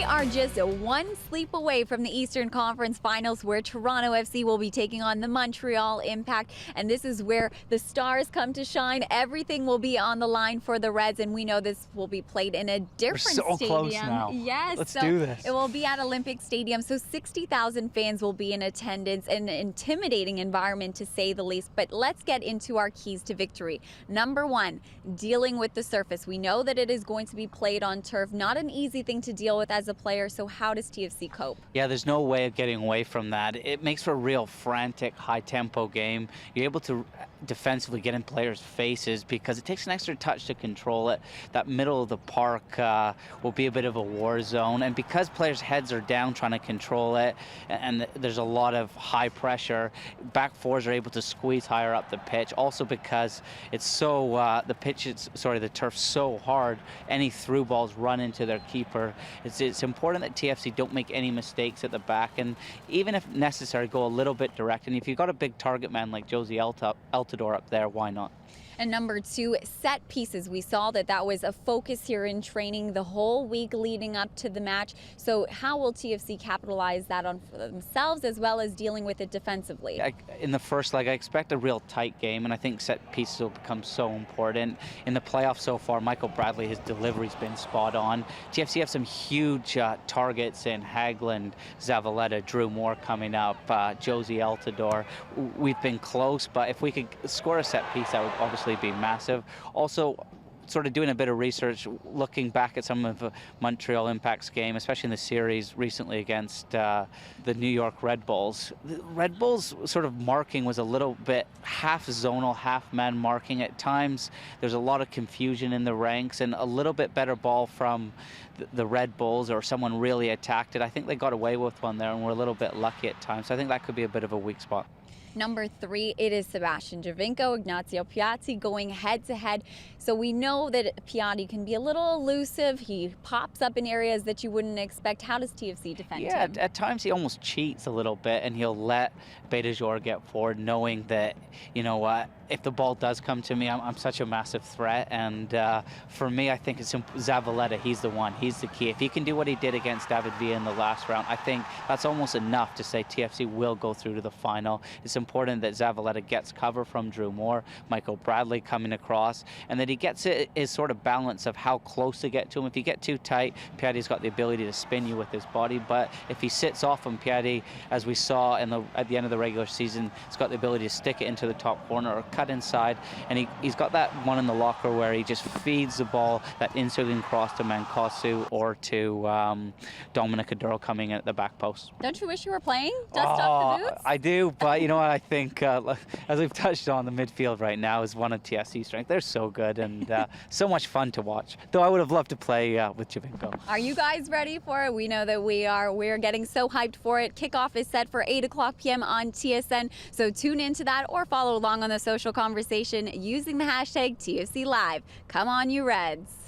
We are just one sleep away from the Eastern Conference Finals, where Toronto FC will be taking on the Montreal Impact, and this is where the stars come to shine. Everything will be on the line for the Reds, and we know this will be played in a different We're so stadium. close now. Yes, Let's do this. It will be at Olympic Stadium, so 60,000 fans will be in attendance. An intimidating environment, to say the least. But let's get into our keys to victory. Number one, dealing with the surface. We know that it is going to be played on turf. Not an easy thing to deal with as a player, so how does TFC cope? Yeah, there's no way of getting away from that. It makes for a real frantic, high-tempo game. You're able to defensively get in players' faces because it takes an extra touch to control it. That middle of the park will be a bit of a war zone, and because players' heads are down trying to control it, and there's a lot of high pressure, back fours are able to squeeze higher up the pitch. Also because it's so the turf's so hard, any through balls run into their keeper. It's important that TFC don't make any mistakes at the back, and even if necessary, go a little bit direct. And if you've got a big target man like Josie Altidore up there, why not? And number two, set pieces. We saw that was a focus here in training the whole week leading up to the match. So how will TFC capitalize that on themselves, as well as dealing with it defensively? In the first leg, I expect a real tight game, and I think set pieces will become so important. In the playoffs so far, Michael Bradley, his delivery's been spot on. TFC have some huge targets in Hagland, Zavaleta, Drew Moore coming up, Josie Altidore. We've been close, but if we could score a set piece, that would obviously be massive. Also, sort of doing a bit of research, looking back at some of Montreal Impact's game, especially in the series recently against the New York Red Bulls. The Red Bulls' sort of marking was a little bit half zonal, half man marking at times. There's a lot of confusion in the ranks, and a little bit better ball from the Red Bulls, or someone really attacked it. I think they got away with one there and were a little bit lucky at times. So I think that could be a bit of a weak spot. Number three, it is Sebastian Giovinco, Ignacio Piatti going head-to-head. So we know that Piatti can be a little elusive. He pops up in areas that you wouldn't expect. How does TFC defend him? At times he almost cheats a little bit, and he'll let Beitashour get forward, knowing that, you know what, if the ball does come to me, I'm such a massive threat. And for me, I think it's Zavaleta. He's the one. He's the key. If he can do what he did against David Villa in the last round, I think that's almost enough to say TFC will go through to the final. It's important that Zavaleta gets cover from Drew Moore, Michael Bradley coming across, and that he gets it is sort of balance of how close to get to him. If you get too tight, Piatti's got the ability to spin you with his body, but if he sits off him, Piatti, as we saw at the end of the regular season, he's got the ability to stick it into the top corner or cut inside, and he's got that one in the locker where he just feeds the ball, that in-swinging cross to Mancosu or to Dominic Aduro coming in at the back post. Don't you wish you were playing? Dust off the boots? I do, but you know what, I think, as we've touched on, the midfield right now is one of TFC's strength. They're so good and so much fun to watch, though I would have loved to play with Giovinco. Are you guys ready for it? We know that we are. We're getting so hyped for it. Kickoff is set for 8 o'clock p.m. on TSN, so tune into that or follow along on the social conversation using the hashtag TFC Live. Come on, you Reds.